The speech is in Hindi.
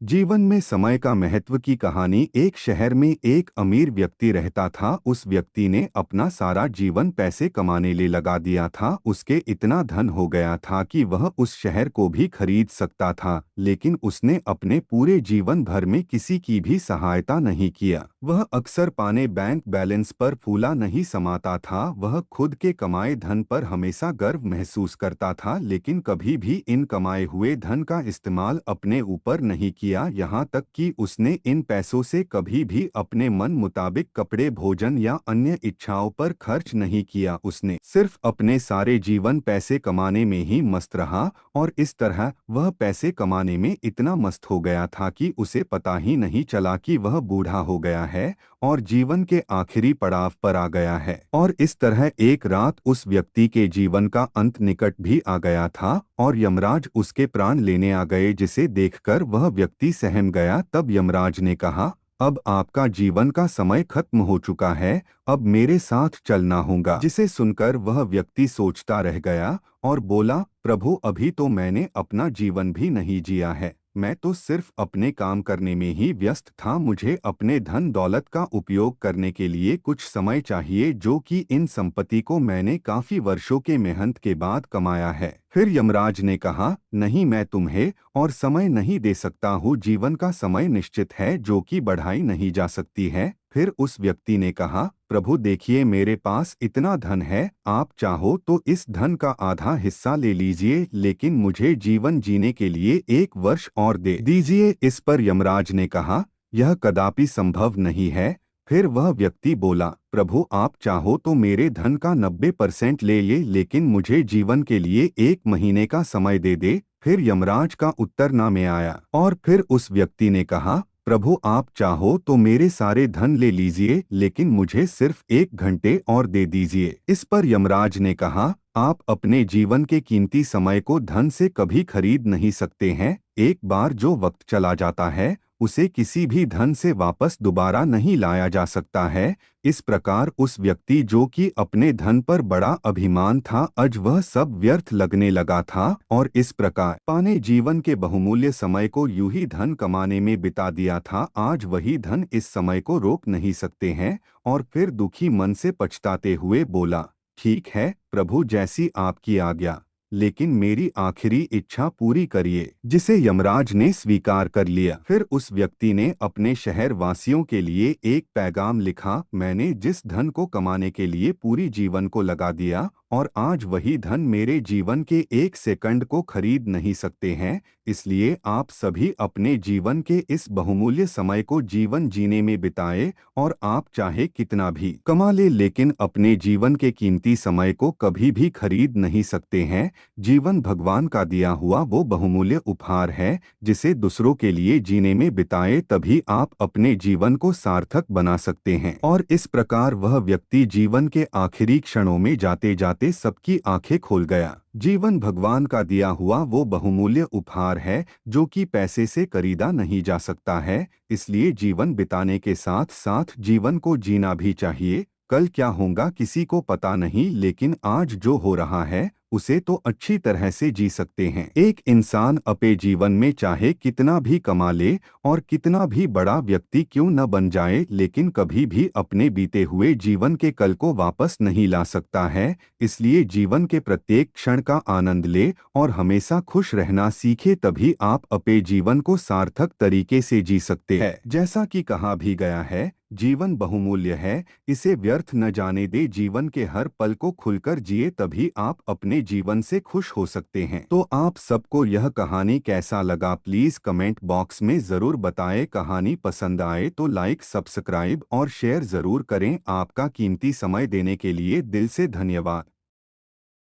जीवन में समय का महत्व की कहानी। एक शहर में एक अमीर व्यक्ति रहता था। उस व्यक्ति ने अपना सारा जीवन पैसे कमाने ले लगा दिया था। उसके इतना धन हो गया था कि वह उस शहर को भी खरीद सकता था, लेकिन उसने अपने पूरे जीवन भर में किसी की भी सहायता नहीं किया। वह अक्सर पाने बैंक बैलेंस पर फूला नहीं समाता था। वह खुद के कमाए धन पर हमेशा गर्व महसूस करता था, लेकिन कभी भी इन कमाए हुए धन का इस्तेमाल अपने ऊपर नहीं किया। यहाँ तक कि उसने इन पैसों से कभी भी अपने मन मुताबिक कपड़े, भोजन या अन्य इच्छाओं पर खर्च नहीं किया। उसने सिर्फ अपने सारे जीवन पैसे कमाने में ही मस्त रहा, और इस तरह वह पैसे कमाने में इतना मस्त हो गया था कि उसे पता ही नहीं चला कि वह बूढ़ा हो गया है और जीवन के आखिरी पड़ाव पर आ गया है। और इस तरह एक रात उस व्यक्ति के जीवन का अंत निकट भी आ गया था और यमराज उसके प्राण लेने आ गए, जिसे देखकर वह व्यक्ति सहम गया। तब यमराज ने कहा, अब आपका जीवन का समय खत्म हो चुका है, अब मेरे साथ चलना होगा। जिसे सुनकर वह व्यक्ति सोचता रह गया और बोला, प्रभु, अभी तो मैंने अपना जीवन भी नहीं जिया है। मैं तो सिर्फ अपने काम करने में ही व्यस्त था। मुझे अपने धन दौलत का उपयोग करने के लिए कुछ समय चाहिए, जो कि इन संपत्ति को मैंने काफी वर्षों के मेहनत के बाद कमाया है। फिर यमराज ने कहा, नहीं, मैं तुम्हें और समय नहीं दे सकता हूँ। जीवन का समय निश्चित है, जो कि बढ़ाई नहीं जा सकती है। फिर उस व्यक्ति ने कहा, प्रभु देखिए, मेरे पास इतना धन है, आप चाहो तो इस धन का आधा हिस्सा ले लीजिए, लेकिन मुझे जीवन जीने के लिए 1 वर्ष और दे दीजिए। इस पर यमराज ने कहा, यह कदापि संभव नहीं है। फिर वह व्यक्ति बोला, प्रभु, आप चाहो तो मेरे धन का 90% ले ये, लेकिन मुझे जीवन के लिए 1 महीने का समय दे दे। फिर यमराज का उत्तर ना में आया, और फिर उस व्यक्ति ने कहा, प्रभु, आप चाहो तो मेरे सारे धन ले लीजिए, लेकिन मुझे सिर्फ 1 घंटे और दे दीजिए। इस पर यमराज ने कहा, आप अपने जीवन के कीमती समय को धन से कभी खरीद नहीं सकते हैं। एक बार जो वक्त चला जाता है, उसे किसी भी धन से वापस दोबारा नहीं लाया जा सकता है। इस प्रकार उस व्यक्ति, जो कि अपने धन पर बड़ा अभिमान था, आज वह सब व्यर्थ लगने लगा था, और इस प्रकार पाने जीवन के बहुमूल्य समय को यूं ही धन कमाने में बिता दिया था। आज वही धन इस समय को रोक नहीं सकते हैं। और फिर दुखी मन से पछताते हुए बोला, ठीक है प्रभु, जैसी आपकी आज्ञा, लेकिन मेरी आखिरी इच्छा पूरी करिए। जिसे यमराज ने स्वीकार कर लिया। फिर उस व्यक्ति ने अपने शहर वासियों के लिए एक पैगाम लिखा, मैंने जिस धन को कमाने के लिए पूरी जीवन को लगा दिया, और आज वही धन मेरे जीवन के 1 सेकंड को खरीद नहीं सकते हैं। इसलिए आप सभी अपने जीवन के इस बहुमूल्य समय को जीवन जीने में बिताए, और आप चाहे कितना भी कमा ले, लेकिन अपने जीवन के कीमती समय को कभी भी खरीद नहीं सकते हैं। जीवन भगवान का दिया हुआ वो बहुमूल्य उपहार है, जिसे दूसरों के लिए जीने में बिताए, तभी आप अपने जीवन को सार्थक बना सकते हैं। और इस प्रकार वह व्यक्ति जीवन के आखिरी क्षणों में जाते जाते सबकी आंखें खोल गया। जीवन भगवान का दिया हुआ वो बहुमूल्य उपहार है, जो कि पैसे से खरीदा नहीं जा सकता है। इसलिए जीवन बिताने के साथ साथ जीवन को जीना भी चाहिए। कल क्या होगा किसी को पता नहीं, लेकिन आज जो हो रहा है उसे तो अच्छी तरह से जी सकते हैं। एक इंसान अपने जीवन में चाहे कितना भी कमा ले और कितना भी बड़ा व्यक्ति क्यों न बन जाए, लेकिन कभी भी अपने बीते हुए जीवन के कल को वापस नहीं ला सकता है। इसलिए जीवन के प्रत्येक क्षण का आनंद ले और हमेशा खुश रहना सीखे, तभी आप अपने जीवन को सार्थक तरीके से जी सकते हैं। जैसा कि कहा भी गया है, जीवन बहुमूल्य है, इसे व्यर्थ न जाने दे। जीवन के हर पल को खुलकर जिए, तभी आप अपने जीवन से खुश हो सकते हैं। तो आप सबको यह कहानी कैसा लगा, प्लीज कमेंट बॉक्स में जरूर बताएं। कहानी पसंद आए तो लाइक, सब्सक्राइब और शेयर जरूर करें। आपका कीमती समय देने के लिए दिल से धन्यवाद।